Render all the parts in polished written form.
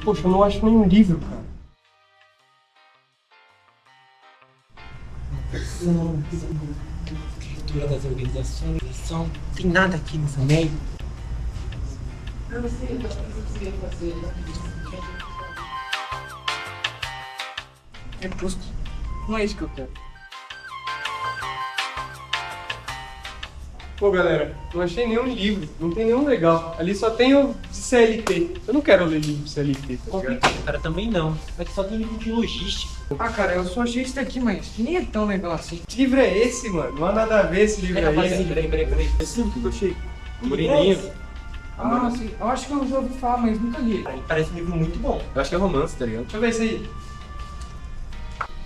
Poxa, eu não acho nenhum livro, cara. Escritura das organizações, não tem nada aqui nessa merda. Eu não sei, fazer. É custo. Não é isso que eu quero. Pô, galera, não achei nenhum livro, não tem nenhum legal. Ali só tem o de CLT. Eu não quero ler livro de CLT, tá ligado? Complicado, cara, também não. Mas só tem livro de logística. Ah, cara, eu só achei esse daqui, mas nem é tão legal assim. Que livro é esse, mano? Não há nada a ver esse livro aí. Peraí. Esse livro que eu achei. Moreninho. Ah, sim. Eu acho que eu já ouvi falar, mas nunca li. Parece um livro muito bom. Eu acho que é romance, tá ligado? Deixa eu ver esse aí.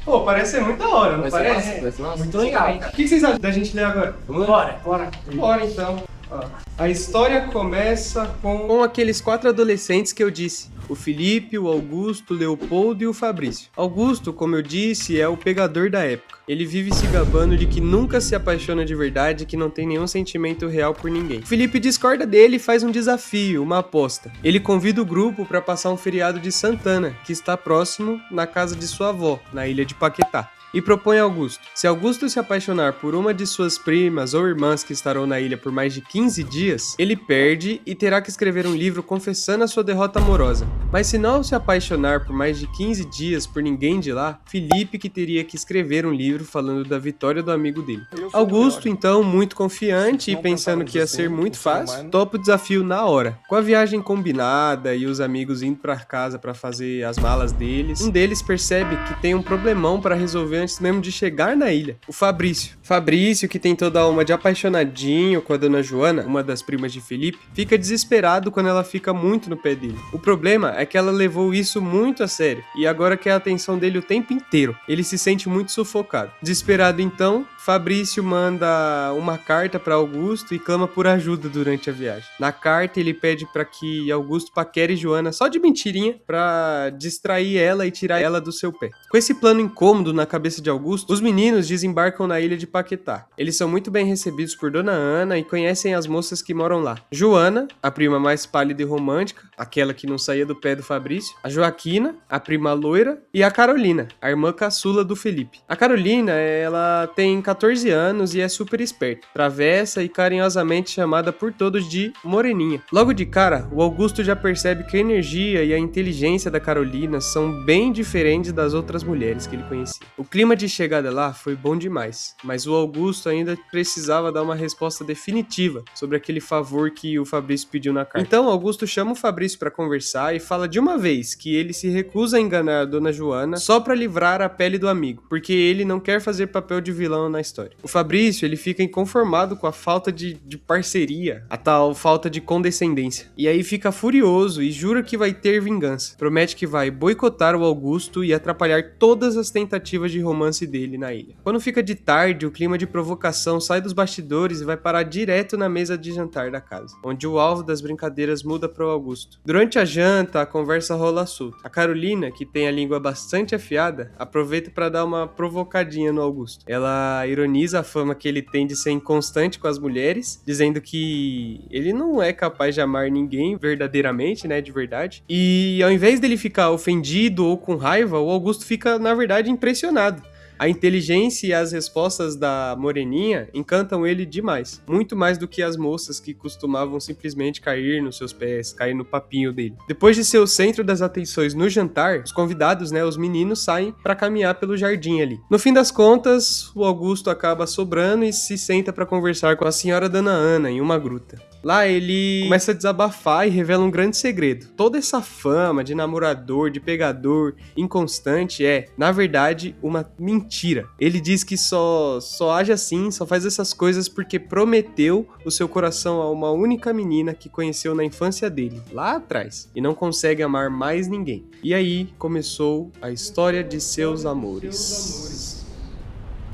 Pô, parece ser muito da hora, não parece? Parece massa. Muito legal. O que vocês acham da gente ler agora? Bora. Bora então. Ó, a história começa com aqueles 4 adolescentes que eu disse. O Felipe, o Augusto, o Leopoldo e o Fabrício. Augusto, como eu disse, é o pegador da época. Ele vive se gabando de que nunca se apaixona de verdade e que não tem nenhum sentimento real por ninguém. O Felipe discorda dele e faz um desafio, uma aposta. Ele convida o grupo para passar um feriado de Santana, que está próximo na casa de sua avó, na ilha de Paquetá. E propõe a Augusto. Se Augusto se apaixonar por uma de suas primas ou irmãs que estarão na ilha por mais de 15 dias, ele perde e terá que escrever um livro confessando a sua derrota amorosa. Mas se não se apaixonar por mais de 15 dias por ninguém de lá, Felipe que teria que escrever um livro falando da vitória do amigo dele. Augusto, então, muito confiante e pensando que ia ser muito fácil, topa o desafio na hora. Com a viagem combinada e os amigos indo pra casa pra fazer as malas deles, um deles percebe que tem um problemão para resolver antes mesmo de chegar na ilha. O Fabrício. Fabrício, que tem toda a alma de apaixonadinho com a dona Joana, uma das primas de Felipe, fica desesperado quando ela fica muito no pé dele. O problema é que ela levou isso muito a sério e agora quer a atenção dele o tempo inteiro. Ele se sente muito sufocado. Desesperado então, Fabrício manda uma carta para Augusto e clama por ajuda durante a viagem. Na carta ele pede para que Augusto paquere Joana só de mentirinha para distrair ela e tirar ela do seu pé. Com esse plano incômodo na cabeça de Augusto, os meninos desembarcam na ilha de Paquetá. Eles são muito bem recebidos por Dona Ana e conhecem as moças que moram lá. Joana, a prima mais pálida e romântica, aquela que não saía do pé do Fabrício, a Joaquina, a prima loira, e a Carolina, a irmã caçula do Felipe. A Carolina, ela tem 14 anos e é super esperta, travessa e carinhosamente chamada por todos de Moreninha. Logo de cara, o Augusto já percebe que a energia e a inteligência da Carolina são bem diferentes das outras mulheres que ele conhecia. O clima de chegada lá foi bom demais, mas o Augusto ainda precisava dar uma resposta definitiva sobre aquele favor que o Fabrício pediu na carta. Então Augusto chama o Fabrício para conversar e fala de uma vez que ele se recusa a enganar a dona Joana só para livrar a pele do amigo, porque ele não quer fazer papel de vilão na história. O Fabrício, ele fica inconformado com a falta de parceria, a tal falta de condescendência, e aí fica furioso e jura que vai ter vingança. Promete que vai boicotar o Augusto e atrapalhar todas as tentativas de romance dele na ilha. Quando fica de tarde, o clima de provocação sai dos bastidores e vai parar direto na mesa de jantar da casa, onde o alvo das brincadeiras muda para o Augusto. Durante a janta, a conversa rola solta. A Carolina, que tem a língua bastante afiada, aproveita para dar uma provocadinha no Augusto. Ela ironiza a fama que ele tem de ser inconstante com as mulheres, dizendo que ele não é capaz de amar ninguém verdadeiramente, né, de verdade. E ao invés dele ficar ofendido ou com raiva, o Augusto fica, na verdade, impressionado. A inteligência e as respostas da Moreninha encantam ele demais. Muito mais do que as moças que costumavam simplesmente cair nos seus pés, cair no papinho dele. Depois de ser o centro das atenções no jantar, os convidados, né, os meninos, saem para caminhar pelo jardim ali. No fim das contas, o Augusto acaba sobrando e se senta para conversar com a senhora Dona Ana em uma gruta. Lá ele começa a desabafar e revela um grande segredo. Toda essa fama de namorador, de pegador, inconstante é, na verdade, uma mentira. Ele diz que só age assim, só faz essas coisas porque prometeu o seu coração a uma única menina que conheceu na infância dele, lá atrás, e não consegue amar mais ninguém. E aí começou a história de seus amores.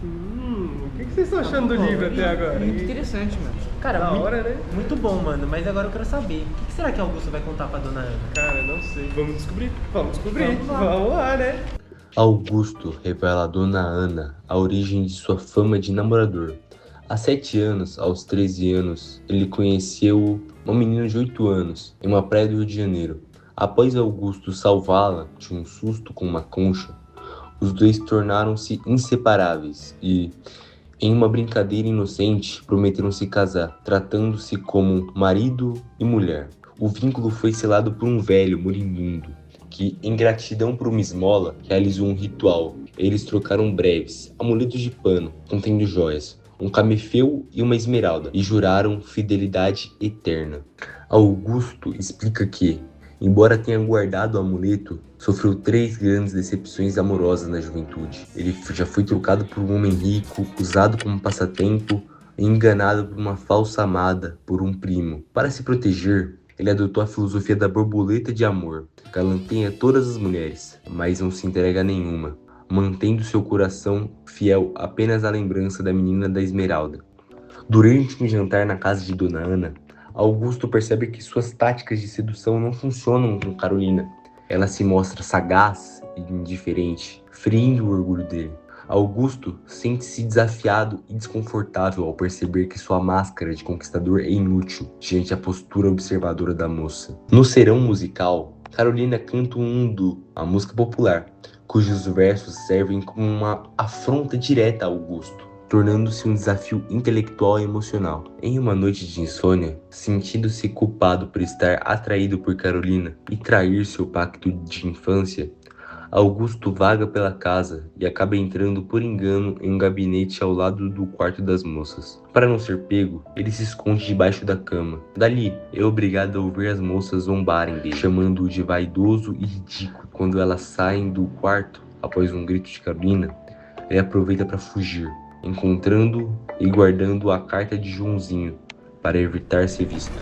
O que vocês estão achando do livro até agora? Muito interessante, mano. Cara, Da muito, hora, né? muito bom, mano. Mas agora eu quero saber, o que será que Augusto vai contar pra dona Ana? Cara, não sei. Vamos descobrir. Vamos lá, né? Augusto revela a Dona Ana a origem de sua fama de namorador. Há 7 anos, aos 13 anos, ele conheceu uma menina de 8 anos em uma praia do Rio de Janeiro. Após Augusto salvá-la de um susto com uma concha, os dois tornaram-se inseparáveis e, em uma brincadeira inocente, prometeram se casar, tratando-se como marido e mulher. O vínculo foi selado por um velho moribundo, que, em gratidão por uma esmola, realizou um ritual. Eles trocaram breves, amuletos de pano, contendo joias, um camefeu e uma esmeralda, e juraram fidelidade eterna. Augusto explica que, embora tenha guardado o amuleto, sofreu 3 grandes decepções amorosas na juventude. Ele já foi trocado por um homem rico, usado como passatempo e enganado por uma falsa amada, por um primo. Para se proteger, ele adotou a filosofia da borboleta de amor. Galanteia todas as mulheres, mas não se entrega a nenhuma, mantendo seu coração fiel apenas à lembrança da menina da esmeralda. Durante um jantar na casa de Dona Ana, Augusto percebe que suas táticas de sedução não funcionam com Carolina. Ela se mostra sagaz e indiferente, ferindo o orgulho dele. Augusto sente-se desafiado e desconfortável ao perceber que sua máscara de conquistador é inútil diante a postura observadora da moça. No serão musical, Carolina canta um undu, a música popular, cujos versos servem como uma afronta direta a Augusto, tornando-se um desafio intelectual e emocional. Em uma noite de insônia, sentindo-se culpado por estar atraído por Carolina e trair seu pacto de infância, Augusto vaga pela casa e acaba entrando por engano em um gabinete ao lado do quarto das moças. Para não ser pego, ele se esconde debaixo da cama. Dali, é obrigado a ouvir as moças zombarem dele, chamando-o de vaidoso e ridículo. Quando elas saem do quarto, após um grito de Carolina, ele aproveita para fugir, encontrando e guardando a carta de Joãozinho, para evitar ser visto.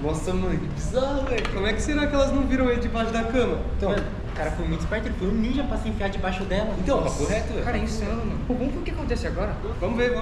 Nossa, mano, que bizarro, velho. Como é que será que elas não viram ele debaixo da cama? Então, o cara foi muito esperto, ele foi um ninja pra se enfiar debaixo dela. Então, papo reto, velho. Cara, é insano, mano. Pô, vamos ver o que acontece agora. Vamos ver.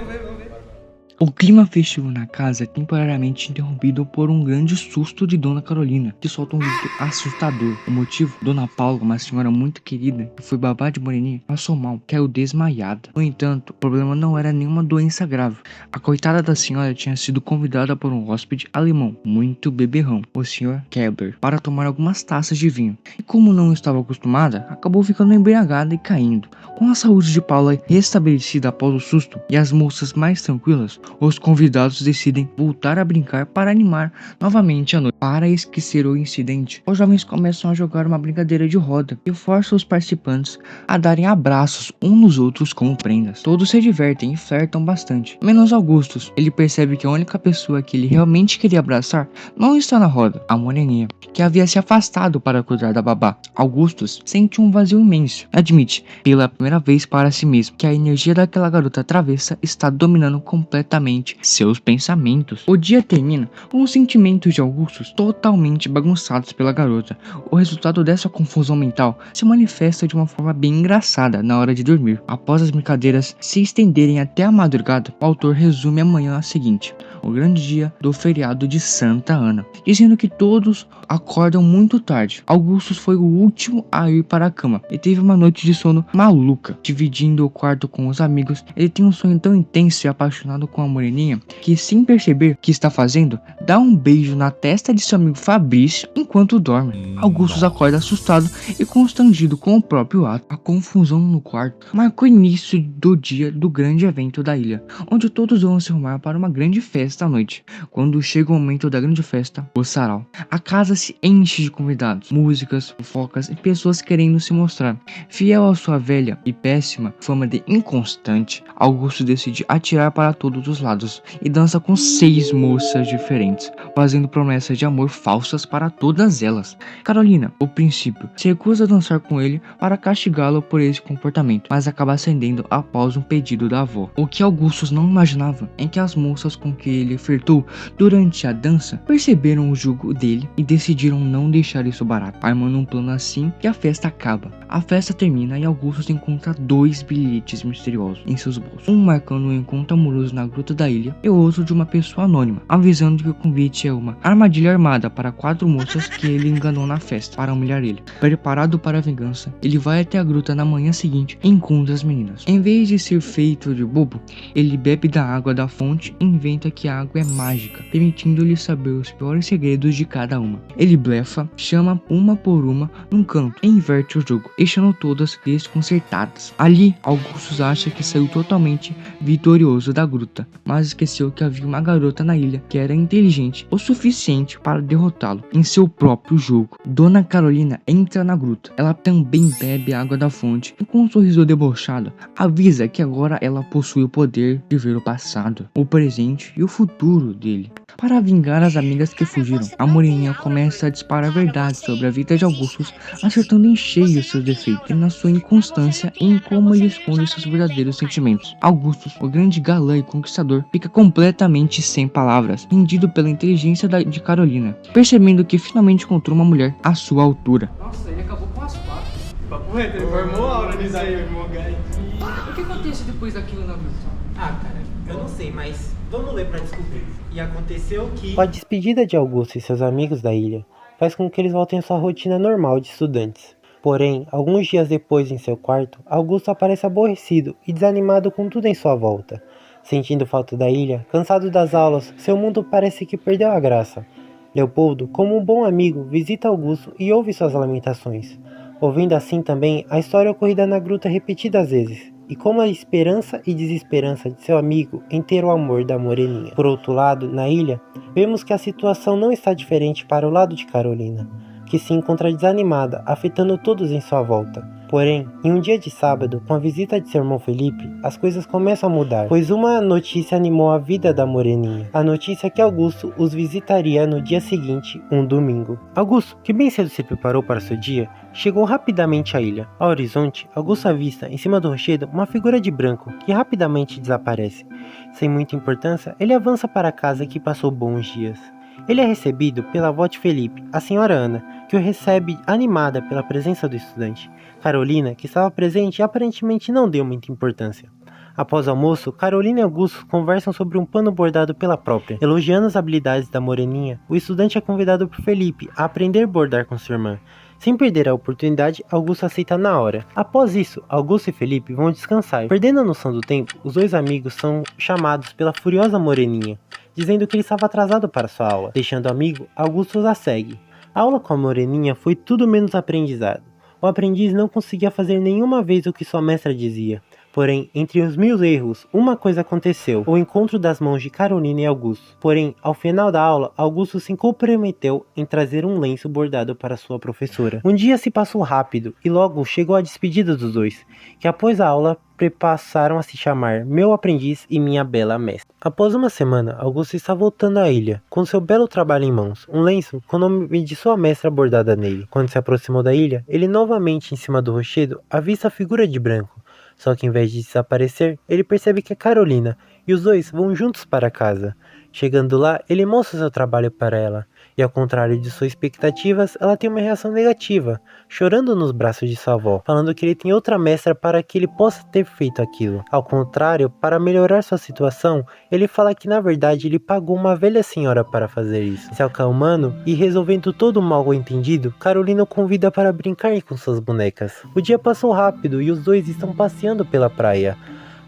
O clima festivo na casa é temporariamente interrompido por um grande susto de Dona Carolina, que solta um grito assustador. O motivo? Dona Paula, uma senhora muito querida, que foi babá de Moreninha, passou mal, caiu desmaiada. No entanto, o problema não era nenhuma doença grave. A coitada da senhora tinha sido convidada por um hóspede alemão, muito beberrão, o Sr. Keller, para tomar algumas taças de vinho. E como não estava acostumada, acabou ficando embriagada e caindo. Com a saúde de Paula restabelecida após o susto e as moças mais tranquilas, os convidados decidem voltar a brincar para animar novamente a noite. Para esquecer o incidente, os jovens começam a jogar uma brincadeira de roda e forçam os participantes a darem abraços uns nos outros como prendas. Todos se divertem e flertam bastante, menos Augustus. Ele percebe que a única pessoa que ele realmente queria abraçar não está na roda, a Moreninha, que havia se afastado para cuidar da babá. Augustus sente um vazio imenso. Admite, pela primeira vez para si mesmo, que a energia daquela garota travessa está dominando completamente seus pensamentos. O dia termina com os sentimentos de Augustus totalmente bagunçados pela garota. O resultado dessa confusão mental se manifesta de uma forma bem engraçada na hora de dormir. Após as brincadeiras se estenderem até a madrugada, o autor resume a manhã seguinte, o grande dia do feriado de Santa Ana, dizendo que todos acordam muito tarde. Augustus foi o último a ir para a cama e teve uma noite de sono maluca. Dividindo o quarto com os amigos, ele tem um sonho tão intenso e apaixonado com a Moreninha que, sem perceber o que está fazendo, dá um beijo na testa de seu amigo Fabrício enquanto dorme. Augustus acorda assustado e constrangido com o próprio ato. A confusão no quarto marcou o início do dia do grande evento da ilha, onde todos vão se arrumar para uma grande festa à noite. Quando chega o momento da grande festa, o sarau, a casa se enche de convidados, músicas, fofocas e pessoas querendo se mostrar. Fiel à sua velha e péssima fama de inconstante, Augusto decide atirar para todos os lados e dança com 6 moças diferentes, fazendo promessas de amor falsas para todas elas. Carolina, o princípio, se recusa a dançar com ele para castigá-lo por esse comportamento, mas acaba cedendo após um pedido da avó. O que Augustus não imaginava é que as moças com que ele flertou durante a dança perceberam o jugo dele e decidiram não deixar isso barato, armando um plano assim que a festa acaba. A festa termina e Augustus encontra 2 bilhetes misteriosos em seus bolsos, um marcando um encontro amoroso na gruta da ilha e o outro de uma pessoa anônima, avisando que o convite é uma armadilha armada para 4 moças que ele enganou na festa para humilhar ele. Preparado para a vingança, ele vai até a gruta na manhã seguinte e encontra as meninas. Em vez de ser feito de bobo, ele bebe da água da fonte e inventa que água é mágica, permitindo-lhe saber os piores segredos de cada uma. Ele blefa, chama uma por uma num canto e inverte o jogo, deixando todas desconcertadas. Ali, Augustus acha que saiu totalmente vitorioso da gruta, mas esqueceu que havia uma garota na ilha que era inteligente o suficiente para derrotá-lo em seu próprio jogo. Dona Carolina entra na gruta. Ela também bebe água da fonte e, com um sorriso debochado, avisa que agora ela possui o poder de ver o passado, o presente e o futuro dele. Para vingar as amigas que fugiram, a Moreninha começa a disparar verdades sobre a vida de Augustus, acertando em cheio seus defeitos e na sua inconstância e em como ele esconde seus verdadeiros sentimentos. Augustus, o grande galã e conquistador, fica completamente sem palavras, rendido pela inteligência de Carolina, percebendo que finalmente encontrou uma mulher à sua altura. Nossa, ele acabou com as quatro. Papo reto, ele formou a aura nisso aí. O que acontece depois daquilo na gruta? Ah, cara, eu não sei, mas vamos ler pra descobrir. E aconteceu que... Com a despedida de Augusto e seus amigos da ilha, faz com que eles voltem à sua rotina normal de estudantes. Porém, alguns dias depois em seu quarto, Augusto aparece aborrecido e desanimado com tudo em sua volta. Sentindo falta da ilha, cansado das aulas, seu mundo parece que perdeu a graça. Leopoldo, como um bom amigo, visita Augusto e ouve suas lamentações, ouvindo assim também a história ocorrida na gruta repetidas vezes, e como a esperança e desesperança de seu amigo em ter o amor da Moreninha. Por outro lado, na ilha, vemos que a situação não está diferente para o lado de Carolina, que se encontra desanimada, afetando todos em sua volta. Porém, em um dia de sábado, com a visita de seu irmão Felipe, as coisas começam a mudar, pois uma notícia animou a vida da Moreninha. A notícia é que Augusto os visitaria no dia seguinte, um domingo. Augusto, que bem cedo se preparou para seu dia, chegou rapidamente à ilha. Ao horizonte, Augusto avista, em cima do rochedo, uma figura de branco, que rapidamente desaparece. Sem muita importância, ele avança para a casa que passou bons dias. Ele é recebido pela avó de Felipe, a senhora Ana, que o recebe animada pela presença do estudante. Carolina, que estava presente e aparentemente não deu muita importância. Após o almoço, Carolina e Augusto conversam sobre um pano bordado pela própria. Elogiando as habilidades da Moreninha, o estudante é convidado por Felipe a aprender a bordar com sua irmã. Sem perder a oportunidade, Augusto aceita na hora. Após isso, Augusto e Felipe vão descansar. Perdendo a noção do tempo, os dois amigos são chamados pela furiosa Moreninha, dizendo que ele estava atrasado para sua aula. Deixando o amigo, Augusto os segue. A aula com a Moreninha foi tudo menos aprendizado. O aprendiz não conseguia fazer nenhuma vez o que sua mestra dizia. Porém, entre os 1000 erros, uma coisa aconteceu: o encontro das mãos de Carolina e Augusto. Porém, ao final da aula, Augusto se comprometeu em trazer um lenço bordado para sua professora. Um dia se passou rápido e logo chegou a despedida dos dois, que após a aula passaram a se chamar Meu Aprendiz e Minha Bela Mestra. Após uma semana, Augusto está voltando à ilha, com seu belo trabalho em mãos, um lenço com o nome de sua mestra bordada nele. Quando se aproximou da ilha, ele novamente em cima do rochedo avista a figura de branco. Só que em vez de desaparecer, ele percebe que é Carolina, e os dois vão juntos para casa. Chegando lá, ele mostra seu trabalho para ela, e ao contrário de suas expectativas, ela tem uma reação negativa, chorando nos braços de sua avó, falando que ele tem outra mestra para que ele possa ter feito aquilo. Ao contrário, para melhorar sua situação, ele fala que na verdade ele pagou uma velha senhora para fazer isso. Se acalmando e resolvendo todo o mal entendido, Carolina o convida para brincar com suas bonecas. O dia passou rápido e os dois estão passeando pela praia.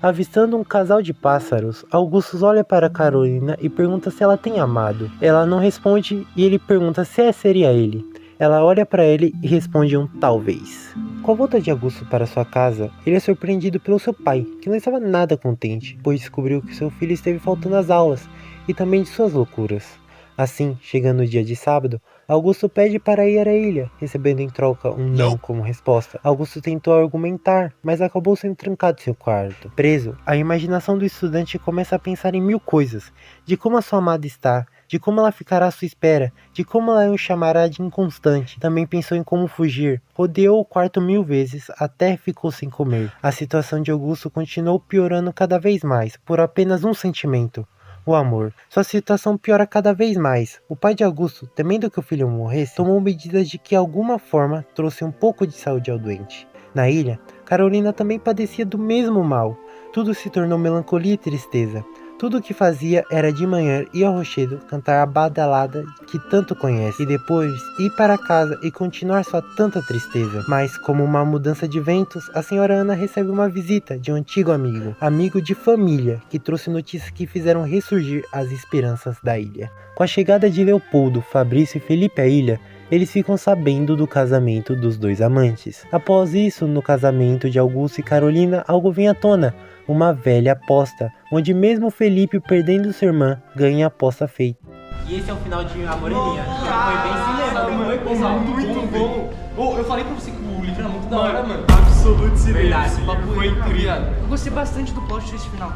Avistando um casal de pássaros, Augustus olha para Carolina e pergunta se ela tem amado. Ela não responde e ele pergunta se seria ele. Ela olha para ele e responde um talvez. Com a volta de Augusto para sua casa, ele é surpreendido pelo seu pai, que não estava nada contente, pois descobriu que seu filho esteve faltando às aulas e também de suas loucuras. Assim, chegando o dia de sábado, Augusto pede para ir à ilha, recebendo em troca um não como resposta. Augusto tentou argumentar, mas acabou sendo trancado em seu quarto. Preso, a imaginação do estudante começa a pensar em 1000 coisas, de como a sua amada está, de como ela ficará à sua espera, de como ela o chamará de inconstante. Também pensou em como fugir, rodeou o quarto 1000 vezes, até ficou sem comer. A situação de Augusto continuou piorando cada vez mais, por apenas um sentimento: o amor. Sua situação piora cada vez mais. O pai de Augusto, temendo que o filho morresse, tomou medidas de que alguma forma trouxe um pouco de saúde ao doente. Na ilha, Carolina também padecia do mesmo mal. Tudo se tornou melancolia e tristeza. Tudo o que fazia era de manhã ir ao rochedo, cantar a badalada que tanto conhece, e depois ir para casa e continuar sua tanta tristeza. Mas, como uma mudança de ventos, a senhora Ana recebe uma visita de um antigo amigo de família, que trouxe notícias que fizeram ressurgir as esperanças da ilha. Com a chegada de Leopoldo, Fabrício e Felipe à ilha, eles ficam sabendo do casamento dos dois amantes. Após isso, no casamento de Augusto e Carolina, algo vem à tona, uma velha aposta, onde mesmo Felipe, perdendo sua irmã, ganha a aposta feita. E esse é o final de A Moreninha. Foi bem cinema. Muito bom. Eu falei pra você que o livro era muito da hora, mano. Absoluto cinema. Verdade. Foi incrível. Eu gostei bastante do plot desse final.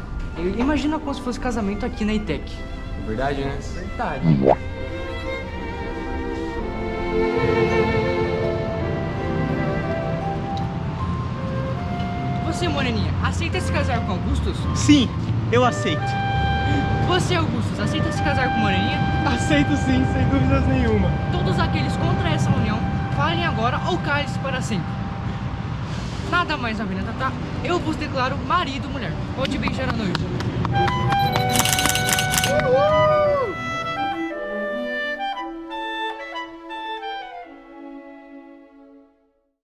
Imagina como se fosse casamento aqui na ITEC. Verdade, né? Verdade. Você, Moreninha, aceita se casar com Augustus? Sim, eu aceito. Você, Augustus, aceita se casar com Moreninha? Aceito sim, sem dúvidas nenhuma. Todos aqueles contra essa união, falem agora ou calem-se para sempre. Nada mais a ver, tá? Eu vos declaro marido e mulher. Pode beijar a noite.